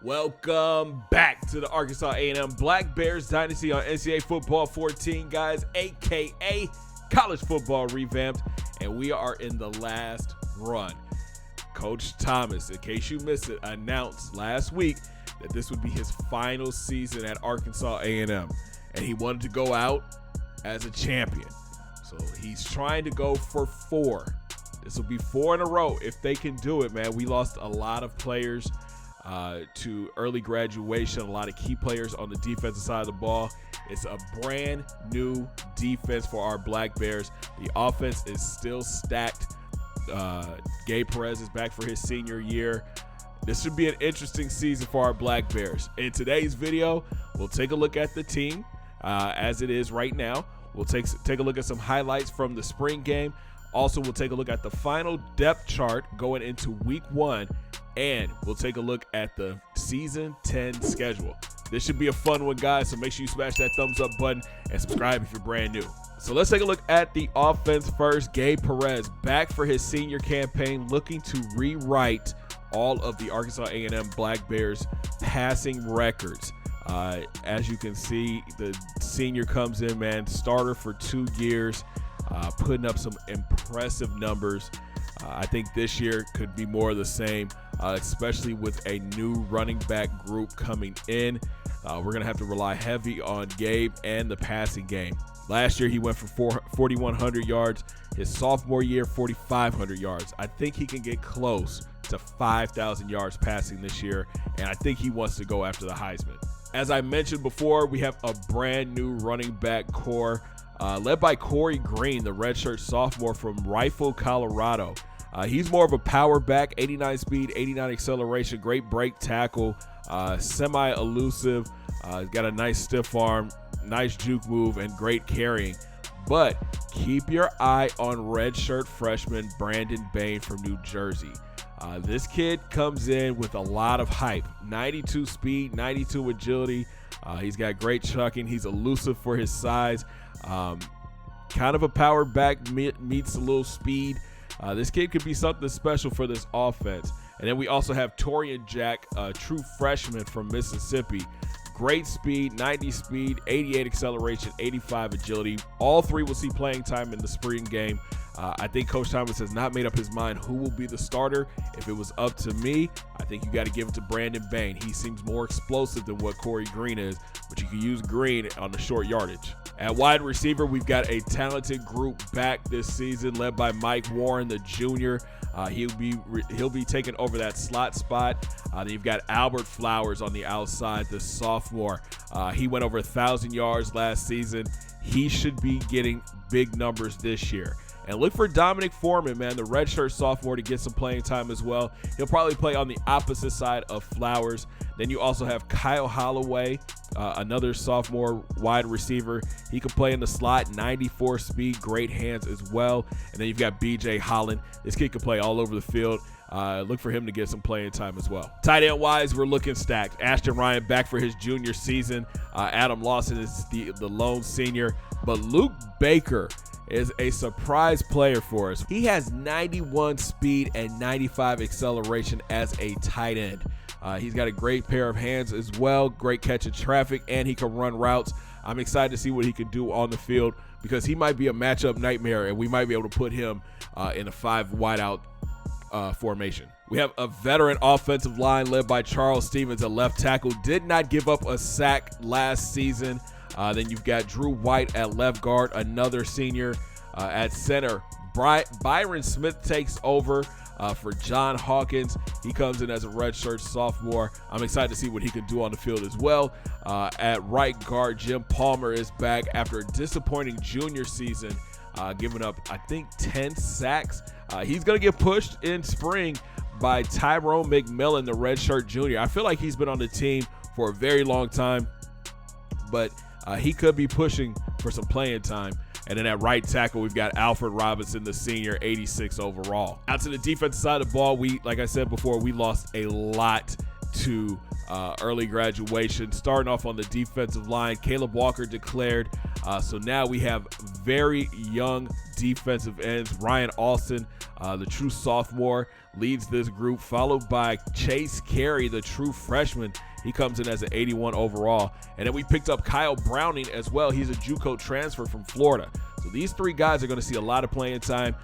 Welcome back to the Arkansas A&M Black Bears Dynasty on NCAA Football 14, guys, a.k.a. College Football Revamped, and we are in the last run. Coach Thomas, in case you missed it, announced last week that this would be his final season at Arkansas A&M, and he wanted to go out as a champion. So he's trying to go for 4. This will be 4 in a row if they can do it, man. We lost a lot of players to early graduation, a lot of key players on the defensive side of the ball. It's a brand new defense for our Black Bears. The offense is still stacked. Gabe Perez is back for his senior year. This should be an interesting season for our Black Bears. In today's video, we'll take a look at the team as it is right now. We'll take a look at some highlights from the spring game. Also, we'll take a look at the final depth chart going into week 1. And we'll take a look at the season 10 schedule. This should be a fun one, guys, so make sure you smash that thumbs up button and subscribe if you're brand new. So let's take a look at the offense first. Gabe Perez back for his senior campaign, looking to rewrite all of the Arkansas A&M Black Bears passing records. As you can see, the senior comes in, man, starter for 2 years, putting up some impressive numbers. I think this year could be more of the same, especially with a new running back group coming in. We're going to have to rely heavy on Gabe and the passing game. Last year, he went for 4,100 yards. His sophomore year, 4,500 yards. I think he can get close to 5,000 yards passing this year, and I think he wants to go after the Heisman. As I mentioned before, we have a brand new running back core led by Corey Green, the redshirt sophomore from Rifle, Colorado. He's more of a power back, 89 speed, 89 acceleration, great break tackle, semi-elusive. He's got a nice stiff arm, nice juke move, and great carrying. But keep your eye on redshirt freshman Brandon Bain from New Jersey. This kid comes in with a lot of hype, 92 speed, 92 agility. He's got great chucking. He's elusive for his size. Kind of a power back meets a little speed. This kid could be something special for this offense. And then we also have Torian Jack, a true freshman from Mississippi. Great speed, 90 speed, 88 acceleration, 85 agility. All 3 will see playing time in the spring game. I think Coach Thomas has not made up his mind who will be the starter. If it was up to me, I think you got to give it to Brandon Bain. He seems more explosive than what Corey Green is, but you can use Green on the short yardage. At wide receiver, we've got a talented group back this season led by Mike Warren, the junior. He'll be taking over that slot spot. Then you've got Albert Flowers on the outside, the sophomore. He went over 1,000 yards last season. He should be getting big numbers this year. And look for Dominic Foreman, man, the redshirt sophomore, to get some playing time as well. He'll probably play on the opposite side of Flowers. Then you also have Kyle Holloway, another sophomore wide receiver. He can play in the slot, 94 speed, great hands as well. And then you've got B.J. Holland. This kid can play all over the field. Look for him to get some playing time as well. Tight end wise, we're looking stacked. Ashton Ryan back for his junior season. Adam Lawson is the lone senior. But Luke Baker is a surprise player for us. He has 91 speed and 95 acceleration as a tight end. He's got a great pair of hands as well, great catch in traffic, and he can run routes. I'm excited to see what he can do on the field because he might be a matchup nightmare, and we might be able to put him in a 5 wideout formation. We have a veteran offensive line led by Charles Stevens, a left tackle. Did not give up a sack last season. Then you've got Drew White at left guard, another senior. At center, Byron Smith takes over for John Hawkins. He comes in as a redshirt sophomore. I'm excited to see what he can do on the field as well. At right guard, Jim Palmer is back after a disappointing junior season, giving up, I think, 10 sacks. He's going to get pushed in spring by Tyrone McMillan, the redshirt junior. I feel like he's been on the team for a very long time, but he could be pushing for some playing time. And then at right tackle, we've got Alfred Robinson, the senior, 86 overall. Out to the defensive side of the ball, like I said before, we lost a lot to early graduation. Starting off on the defensive line, Caleb Walker declared. So now we have very young defensive ends. Ryan Alston the true sophomore, leads this group, followed by Chase Carey, the true freshman. He comes in as an 81 overall. And then we picked up Kyle Browning as well. He's a JUCO transfer from Florida. So these three guys are going to see a lot of playing time.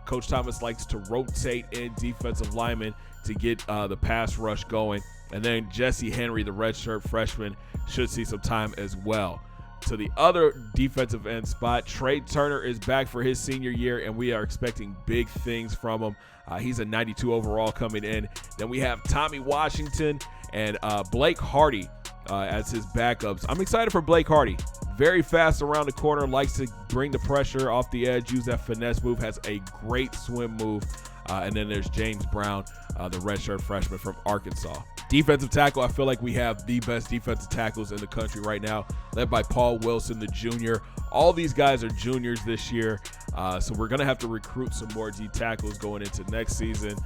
Coach Thomas likes to rotate in defensive linemen to get the pass rush going. And then Jesse Henry, the redshirt freshman, should see some time as well. To the other defensive end spot, Trey Turner is back for his senior year, and we are expecting big things from him. He's a 92 overall coming in. Then we have Tommy Washington and Blake Hardy as his backups. I'm excited for Blake Hardy. Very fast around the corner, likes to bring the pressure off the edge, use that finesse move, has a great swim move. And then there's James Brown, the redshirt freshman from Arkansas. Defensive tackle, I feel like we have the best defensive tackles in the country right now, led by Paul Wilson, the junior. All these guys are juniors this year, so we're going to have to recruit some more D tackles going into next season.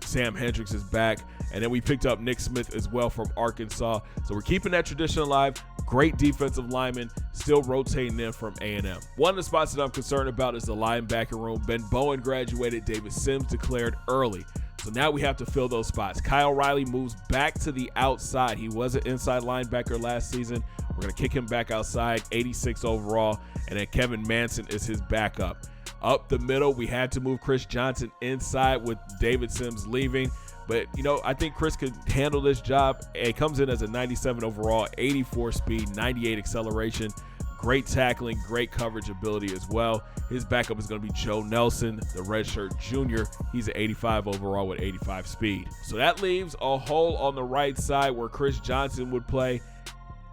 Sam Hendricks is back, and then we picked up Nick Smith as well from Arkansas. So we're keeping that tradition alive. Great defensive linemen, still rotating in from A&M. One of the spots that I'm concerned about is the linebacker room. Ben Bowen graduated, David Sims declared early. So now we have to fill those spots. Kyle Riley moves back to the outside. He was an inside linebacker last season. We're going to kick him back outside, 86 overall. And then Kevin Manson is his backup. Up the middle, we had to move Chris Johnson inside with David Sims leaving. But, I think Chris could handle this job. He comes in as a 97 overall, 84 speed, 98 acceleration. Great tackling, great coverage ability as well. His backup is going to be Joe Nelson, the redshirt junior. He's an 85 overall with 85 speed. So that leaves a hole on the right side where Chris Johnson would play.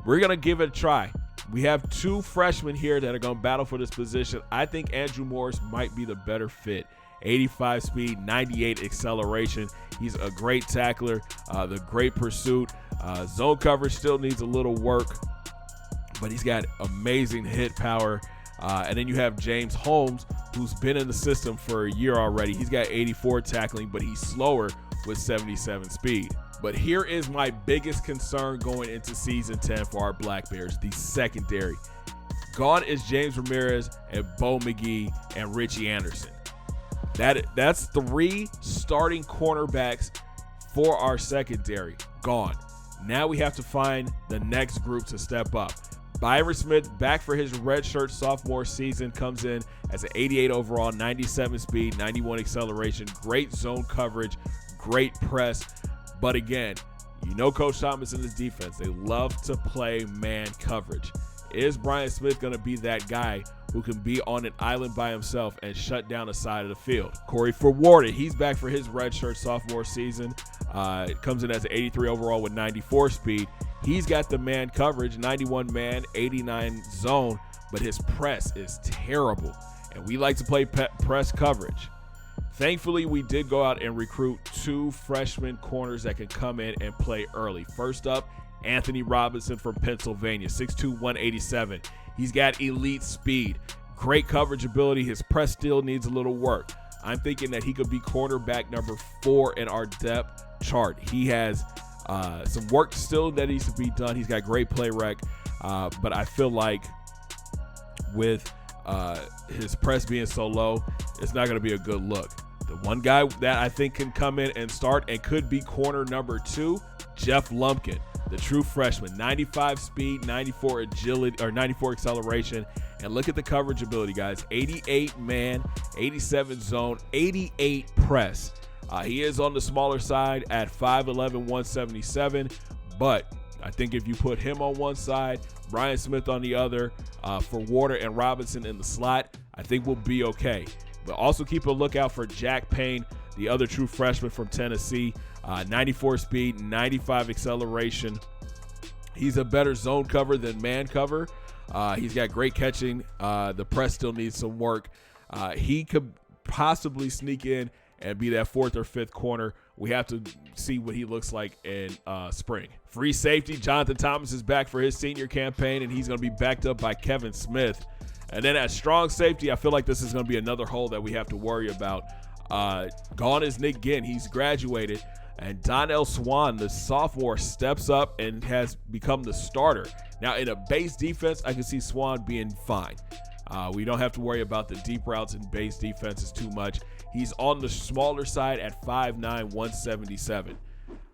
We're going to give it a try. We have two freshmen here that are going to battle for this position. I think Andrew Morris might be the better fit. 85 speed, 98 acceleration. He's a great tackler, the great pursuit. Zone coverage still needs a little work, but he's got amazing hit power. And then you have James Holmes, who's been in the system for a year already. He's got 84 tackling, but he's slower with 77 speed. But here is my biggest concern going into season 10 for our Black Bears, the secondary. Gone is James Ramirez and Bo McGee and Richie Anderson. That's three starting cornerbacks for our secondary. Gone. Now we have to find the next group to step up. Byron Smith, back for his redshirt sophomore season, comes in as an 88 overall, 97 speed, 91 acceleration, great zone coverage, great press. But again, Coach Thomas and his defense, they love to play man coverage. Is Brian Smith going to be that guy who can be on an island by himself and shut down the side of the field? Corey Forwarded, he's back for his redshirt sophomore season. Comes in as an 83 overall with 94 speed. He's got the man coverage, 91 man, 89 zone, but his press is terrible. And we like to play press coverage. Thankfully, we did go out and recruit two freshman corners that can come in and play early. First up, Anthony Robinson from Pennsylvania, 6'2", 187. He's got elite speed, great coverage ability. His press still needs a little work. I'm thinking that he could be cornerback number 4 in our depth chart. He has some work still that needs to be done. He's got great play rec, but I feel like with his press being so low, it's not going to be a good look. The one guy that I think can come in and start and could be corner number 2, Jeff Lumpkin, the true freshman, 95 speed, 94 agility or 94 acceleration. And look at the coverage ability, guys. 88 man, 87 zone, 88 press. He is on the smaller side at 5'11", 177, but I think if you put him on one side, Brian Smith on the other, for Warder and Robinson in the slot, I think we'll be okay. But also keep a lookout for Jack Payne, the other true freshman from Tennessee, 94 speed, 95 acceleration. He's a better zone cover than man cover. He's got great catching. The press still needs some work. He could possibly sneak in and be that 4th or 5th corner. We have to see what he looks like in spring. Free safety, Jonathan Thomas is back for his senior campaign, and he's going to be backed up by Kevin Smith. And then at strong safety, I feel like this is going to be another hole that we have to worry about. Gone is Nick Ginn. He's graduated. And Donnell Swan, the sophomore, steps up and has become the starter. Now, in a base defense, I can see Swan being fine. We don't have to worry about the deep routes and base defenses too much. He's on the smaller side at 5'9", 177.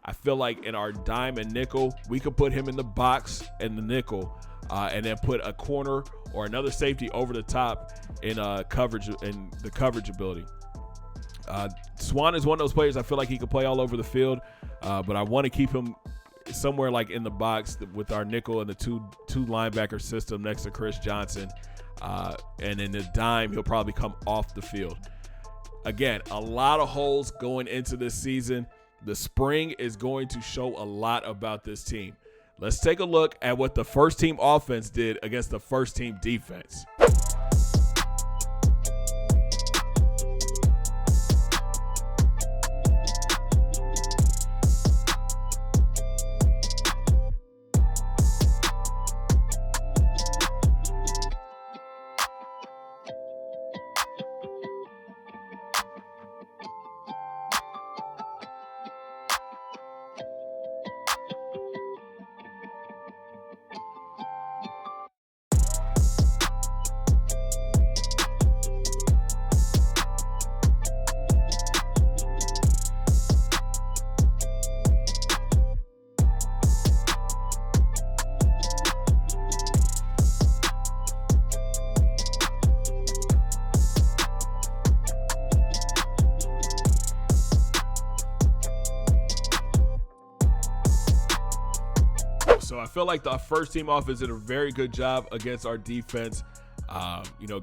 I feel like in our dime and nickel, we could put him in the box and the nickel, and then put a corner or another safety over the top in coverage and the coverage ability. Swan is one of those players I feel like he could play all over the field, but I want to keep him somewhere like in the box with our nickel and the two linebacker system next to Chris Johnson. And in the dime, he'll probably come off the field. Again, a lot of holes going into this season. The spring is going to show a lot about this team. Let's take a look at what the first team offense did against the first team defense. So I feel like the first team offense did a very good job against our defense.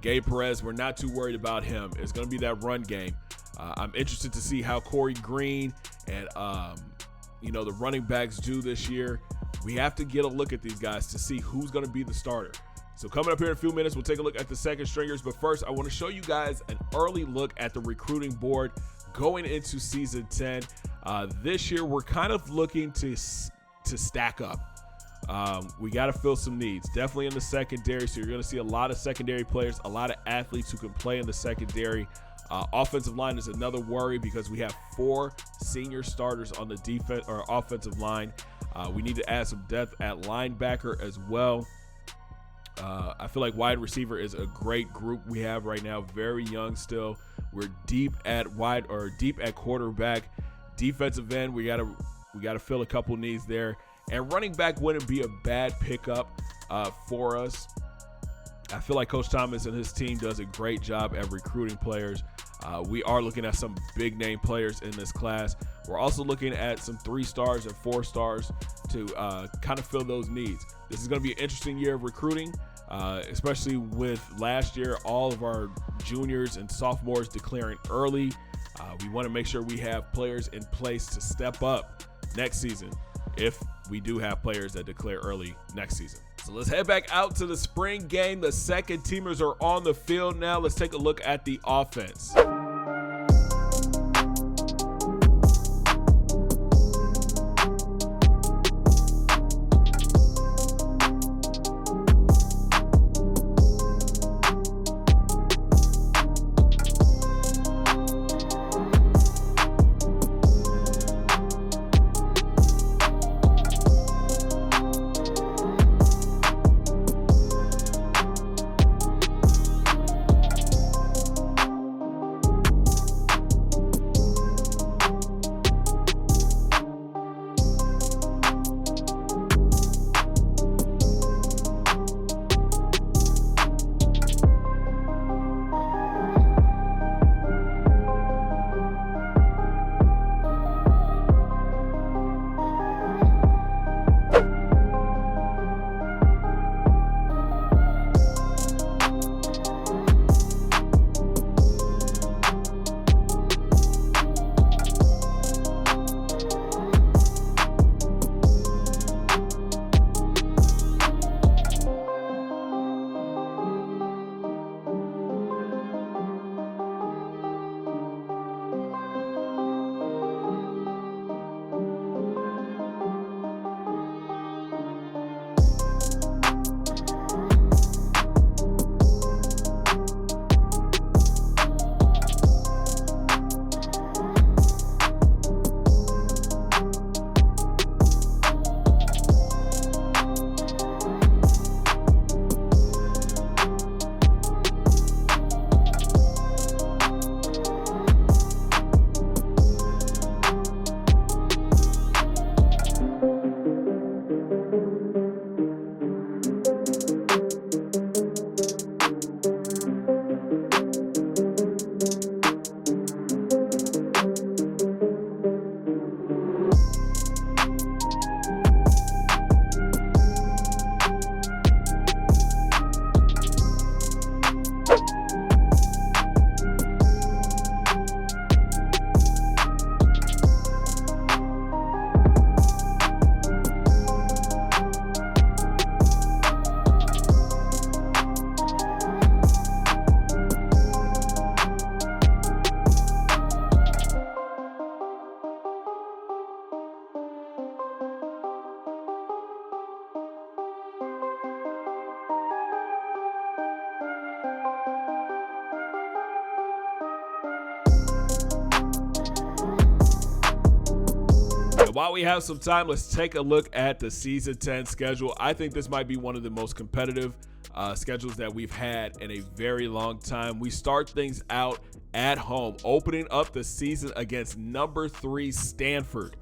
Gabe Perez, we're not too worried about him. It's going to be that run game. I'm interested to see how Corey Green and, the running backs do this year. We have to get a look at these guys to see who's going to be the starter. So coming up here in a few minutes, we'll take a look at the second stringers. But first, I want to show you guys an early look at the recruiting board going into season 10. This year, we're kind of looking to stack up. We got to fill some needs, definitely in the secondary. So you're going to see a lot of secondary players, a lot of athletes who can play in the secondary. Offensive line is another worry because we have 4 senior starters on the defense or offensive line. We need to add some depth at linebacker as well. I feel like wide receiver is a great group we have right now, very young still. We're deep at quarterback. Defensive end, we got to fill a couple needs there. And running back wouldn't be a bad pickup for us. I feel like Coach Thomas and his team does a great job at recruiting players. We are looking at some big name players in this class. We're also looking at some 3 stars and 4 stars to kind of fill those needs. This is going to be an interesting year of recruiting, especially with last year, all of our juniors and sophomores declaring early. We want to make sure we have players in place to step up next season if we do have players that declare early next season. So let's head back out to the spring game. The second teamers are on the field now. Let's take a look at the offense. while we have some time, let's take a look at the Season 10 schedule. I think this might be one of the most competitive schedules that we've had in a very long time. We start things out at home, opening up the season against number 3 Stanford.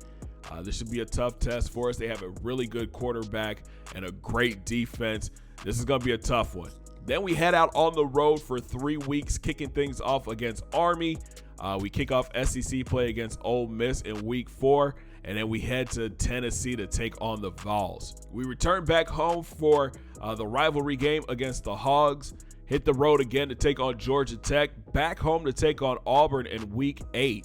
This should be a tough test for us. They have a really good quarterback and a great defense. This is going to be a tough one. Then we head out on the road for 3 weeks, kicking things off against Army. We kick off SEC play against Ole Miss in week 4, and then we head to Tennessee to take on the Vols. We return back home for the rivalry game against the Hogs, hit the road again to take on Georgia Tech, back home to take on Auburn in week 8,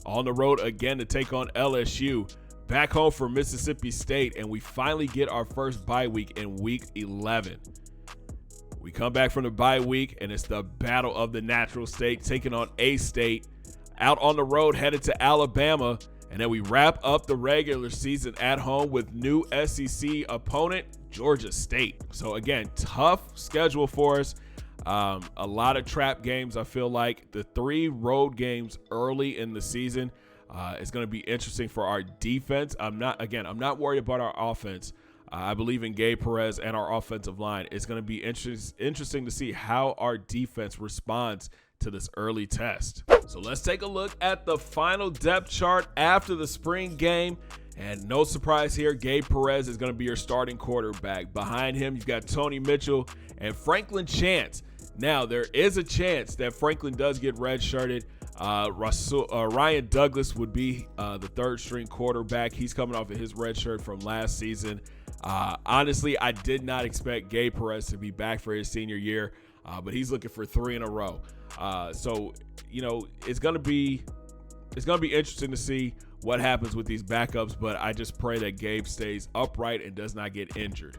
on the road again to take on LSU, back home for Mississippi State, and we finally get our first bye week in week 11. We come back from the bye week, and it's the battle of the natural state, taking on A-State, out on the road, headed to Alabama, and then we wrap up the regular season at home with new SEC opponent, Georgia State. So again, tough schedule for us. A lot of trap games. I feel like the 3 road games early in the season is going to be interesting for our defense. I'm not worried about our offense. I believe in Gabe Perez and our offensive line. It's going to be interesting to see how our defense responds to this early test. So let's take a look at the final depth chart after the spring game. And no surprise here, Gabe Perez is going to be your starting quarterback. Behind him, you've got Tony Mitchell and Franklin Chance. Now, there is a chance that Franklin does get redshirted. Ryan Douglas would be the 3rd string quarterback. He's coming off of his red shirt from last season. Honestly, I did not expect Gabe Perez to be back for his senior year, but he's looking for 3 in a row. So, you know, it's gonna be interesting to see what happens with these backups, but I just pray that Gabe stays upright and does not get injured.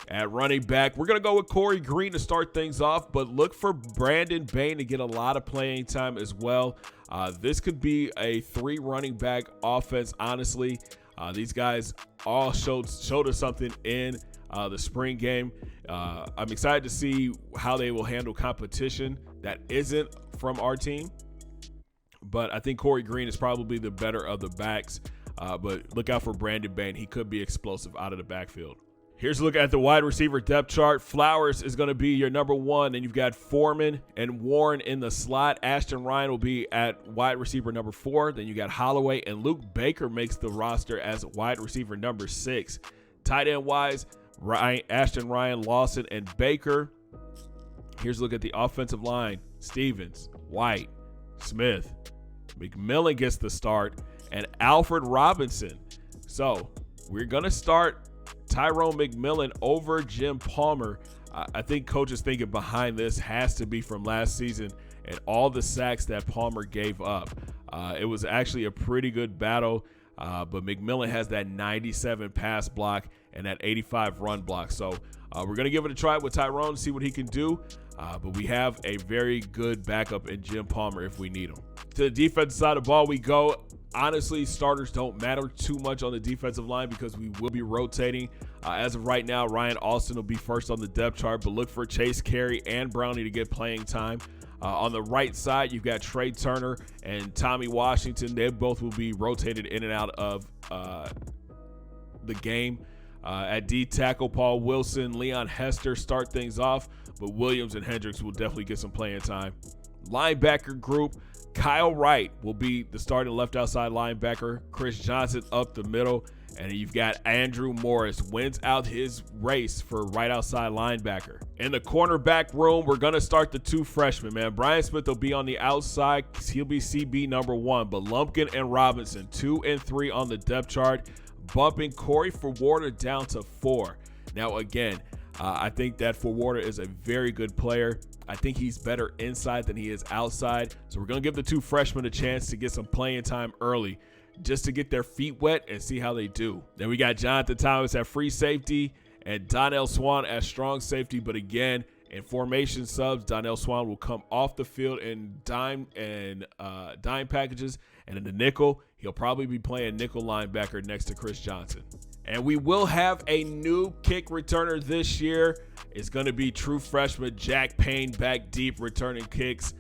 At running back, we're going to go with Corey Green to start things off, but look for Brandon Bain to get a lot of playing time as well. This could be a 3 running back offense, honestly. These guys all showed us something in the spring game. I'm excited to see how they will handle competition that isn't from our team. But I think Corey Green is probably the better of the backs. But look out for Brandon Bain. He could be explosive out of the backfield. Here's a look at the wide receiver depth chart. Flowers is going to be your number 1. And you've got Foreman and Warren in the slot. Ashton Ryan will be at wide receiver number 4. Then you got Holloway, and Luke Baker makes the roster as wide receiver number 6. Tight end wise, Ashton Ryan, Lawson, and Baker. Here's a look at the offensive line. Stevens, White, Smith, McMillan gets the start, and Alfred Robinson. So we're going to start Tyrone McMillan over Jim Palmer. I think coach is thinking behind this has to be from last season and all the sacks that Palmer gave up. It was actually a pretty good battle, but McMillan has that 97 pass block and that 85 run block. So we're going to give it a try with Tyrone to see what he can do. But we have a very good backup in Jim Palmer if we need him. To the defensive side of the ball we go. Honestly, starters don't matter too much on the defensive line because we will be rotating. As of right now, Ryan Alston will be first on the depth chart, but look for Chase Carey and Brownie to get playing time. On the right side, you've got Trey Turner and Tommy Washington. They both will be rotated in and out of the game. At D tackle, Paul Wilson, Leon Hester start things off, but Williams and Hendricks will definitely get some playing time. Linebacker group, Kyle Wright will be the starting left outside linebacker, Chris Johnson up the middle, and you've got Andrew Morris wins out his race for right outside linebacker. In the cornerback room, we're going to start the 2 freshmen, man. Byron Smith will be on the outside. He'll be CB number 1, but Lumpkin and Robinson, 2 and 3 on the depth chart, bumping Corey Forwarder down to 4. Now, again, I think that Forwarder is a very good player. I think he's better inside than he is outside. So we're going to give the 2 freshmen a chance to get some playing time early just to get their feet wet and see how they do. Then we got Jonathan Thomas at free safety and Donnell Swan at strong safety. But again, in formation subs, Donnell Swan will come off the field in dime packages. And in the nickel, he'll probably be playing nickel linebacker next to Chris Johnson. And we will have a new kick returner this year. It's going to be true freshman Jack Payne back deep returning kicks.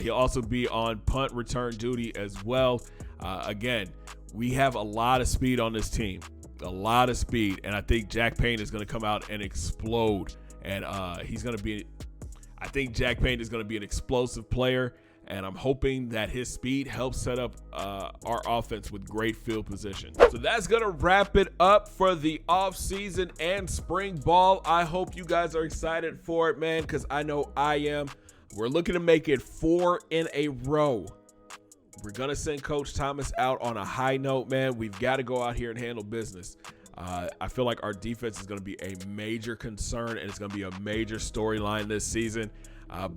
He'll also be on punt return duty as well. Again, we have a lot of speed on this team, a lot of speed. And I think Jack Payne is going to come out and explode. And I think Jack Payne is going to be an explosive player. And I'm hoping that his speed helps set up our offense with great field position. So that's going to wrap it up for the offseason and spring ball. I hope you guys are excited for it, man, because I know I am. We're looking to make it 4 in a row. We're going to send Coach Thomas out on a high note, man. We've got to go out here and handle business. I feel like our defense is going to be a major concern, and it's going to be a major storyline this season.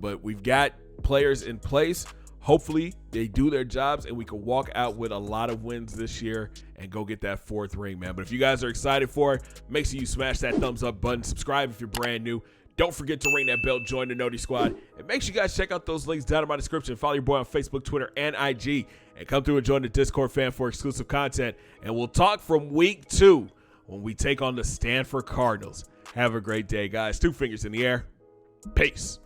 But we've got players in place. Hopefully they do their jobs and we can walk out with a lot of wins this year and go get that 4th ring, man. But if you guys are excited for it, make sure you smash that thumbs up button. Subscribe if you're brand new. Don't forget to ring that bell, join the Noti Squad, and make sure you guys check out those links down in my description. Follow your boy on Facebook, Twitter, and IG, and come through and join the Discord fan for exclusive content. And we'll talk from week 2 when we take on the Stanford Cardinals. Have a great day, guys. 2 fingers in the air. Peace.